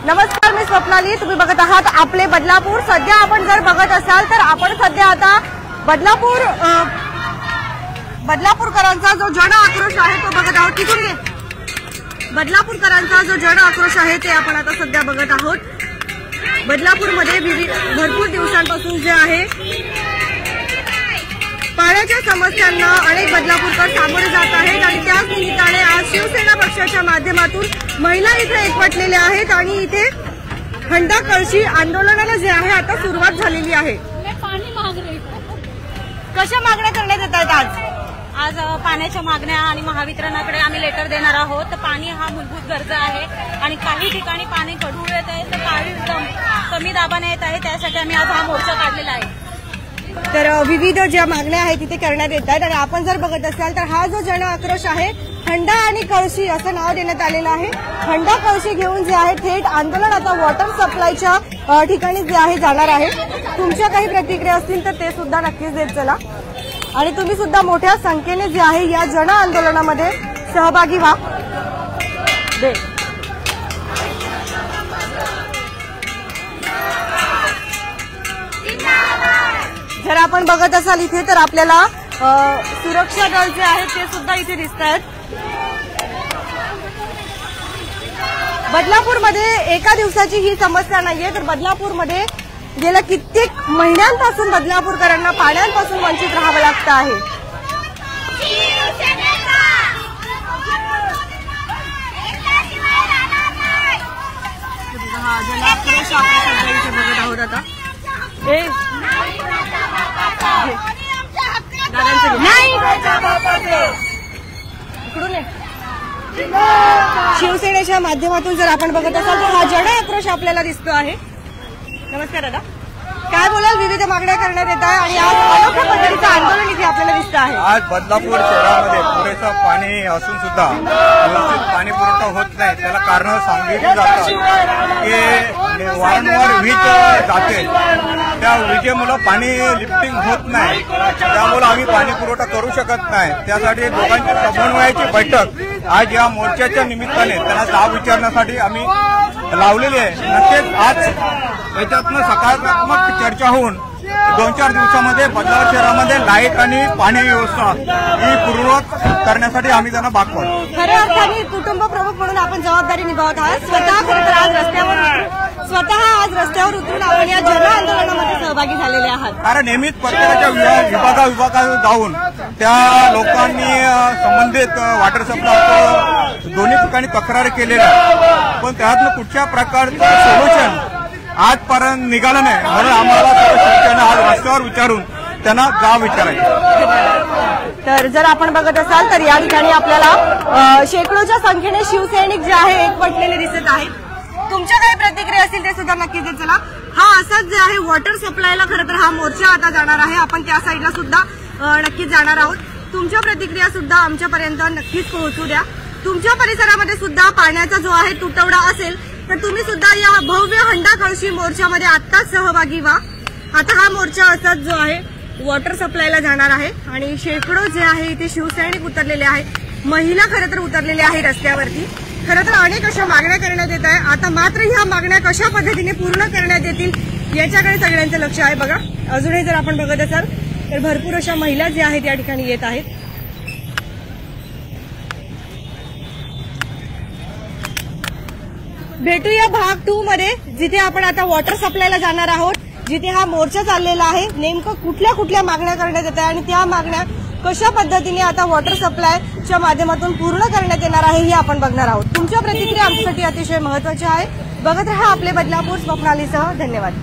नमस्कार, मी स्वप्नाली. तुम्ही बघत आहात आपले बदलापूर. सध्या आपण जर बघत असाल तर आपण सध्या आता बदलापूरकरांचा जो जन आक्रोश आहे तो बघत आहोत. तिथून घे. बदलापूरकरांचा जो जन आक्रोश आहे ते आपण आता सध्या बघत आहोत. बदलापूरमध्ये भरपूर दिवसांपासून जे आहे पाण्याच्या समस्यांना अनेक बदलापूरकर सामोरे जात आहेत आणि त्याच निमित्ताने आज शिवसेना पक्षाच्या माध्यमातून महिला इथे एकवटलेल्या आहेत आणि इथे हंडा कळशी आंदोलनाला जे आहे आता सुरुवात झालेली आहे. कशा मागण्या करण्यात येत आहेत आज पाण्याच्या मागण्या आणि महावितरणाकडे आम्ही लेटर देणार आहोत. तर पाणी हा मूलभूत गरजा आहे आणि काही ठिकाणी पाणी गढूळ येत आहे तर काही कमी दाबाने येत आहे. त्यासाठी आम्ही आज हा मोर्चा काढलेला आहे. तर विविध ज्या मागण्या आहेत तिथे करण्यात येत आहेत आणि आपण जर बघत असाल तर हा जो जन आक्रोश आहे हंडा आणि कळशी असं नाव देण्यात आलेलं आहे. हंडा कळशी घेऊन जे आहे थेट आंदोलन आता वॉटर सप्लायच्या ठिकाणी जे आहे जाणार आहे. तुमच्या काही प्रतिक्रिया असतील तर ते सुद्धा नक्कीच देत चला आणि तुम्ही सुद्धा मोठ्या संख्येने जे आहे या जन आंदोलनामध्ये सहभागी व्हा. जर आपण बघत असाल इथे तर आपल्याला सुरक्षा दल जे आहेत ते सुद्धा इथे दिसत आहेत. बदलापूरमध्ये एका दिवसाची ही समस्या नाहीये तर बदलापूरमध्ये गेल्या कित्येक महिन्यांपासून बदलापूरकरांना पाण्यापासून वंचित राहावं लागतं आहे. हा जनाक्रोश आपण सध्या इथे बघत आहोत आता. शिवसेनेच्या माध्यमातून जर आपण बघत असाल तर हा जन आक्रोश आपल्याला दिसतो आहे. नमस्कार दादा, काय बोलाल? विविध मागण्या करण्यात येत आहे आणि आज अनोख्या पद्धतीचं आंदोलन इथे आपल्याला दिसत आहे. आज बदलापूर शहरामध्ये पुरेसं पाणी असून सुद्धा व्यवस्थित पाणी पुरवठा होत नाही. त्याला कारण सांगितली जातात की वारंवार वीज जाते, त्या विजेमुळे पाणी लिफ्टिंग होत नाही, त्यामुळे आम्ही पाणी पुरवठा करू शकत नाही. त्यासाठी दोघांची समन्वयाची बैठक आज या मोर्चाच्या निमित्ताने त्यांना जाब विचारण्यासाठी आम्ही लावलेली आहे. नक्कीच आज याच्यातनं सकारात्मक चर्चा होऊन 2-4 दिवसामध्ये बदलापूर शहरामध्ये लाईट आणि पाणी व्यवस्था ही पूर्ववत करण्यासाठी आम्ही त्यांना भाग पाडू. खऱ्या अर्थाने कुटुंब प्रमुख म्हणून आपण जबाबदारी निभावत आहात. स्वतः आज रस्त्यावर उतरून आपण या जन आंदोलनामध्ये सहभागी झालेले आहात. कारण नेहमीच प्रत्येकाच्या विभागात जाऊन त्या लोकांनी संबंधित वॉटर सप्लाय दोन्ही ठिकाणी तक्रार केलेल्या, पण त्यातनं कुठच्या प्रकारचं सोल्युशन आजपर्यंत निघालं नाही. म्हणून आम्हाला शिक्षण आज रस्त्यावर विचारून त्यांना जाब विचारायचं. तर जर आपण बघत असाल तर या ठिकाणी आपल्याला शेकडोच्या संख्येने शिवसैनिक जे आहे एकवटलेले दिसत आहेत. तुमच्या काही प्रतिक्रिया असतील ते सुद्धा नक्कीच देत चला. हा असाच जे आहे वॉटर सप्लायला खरं तर हा मोर्चा आता जाणार आहे. आपण त्या साईडला सुद्धा नक्कीच जाणार आहोत. तुमच्या प्रतिक्रिया सुद्धा आमच्यापर्यंत नक्कीच पोहोचू द्या. तुमच्या परिसरामध्ये सुद्धा पाण्याचा जो आहे तुटवडा असेल तर तुम्ही सुद्धा या भव्य हंडा कळशी मोर्चामध्ये आत्ताच सहभागी व्हा. आता हा मोर्चा असाच जो आहे वॉटर सप्लायला जाणार आहे आणि शेकडो जे आहे इथे शिवसैनिक उतरलेले आहेत, महिला खरं तर उतरलेल्या आहे रस्त्यावरती. खरं तर अनेक अशा मागण्या करण्यात येत आहे. आता मात्र ह्या मागण्या कशा पद्धतीने पूर्ण करण्यात येतील याच्याकडे सगळ्यांचं लक्ष आहे. बघा, अजूनही जर आपण बघत असाल तर भरपूर अशा महिला ज्या आहेत या ठिकाणी येत आहेत. भेटूया भाग 2 मध्ये, जिथे आपण आता वॉटर सप्लायला जाणार आहोत, जिथे हा मोर्चा चाललेला आहे. नेमकं कुठल्या कुठल्या मागण्या करण्यात येत आहे आणि त्या मागण्या कशा पद्धतीने आता वॉटर सप्लायच्या माध्यमातून पूर्ण करण्यात येणार आहे हे आपण बघणार आहोत. तुमच्या प्रतिक्रिया आमच्यासाठी अतिशय महत्वाच्या आहे. बघत रहा आपले बदलापूर. स्वप्नालीसह धन्यवाद.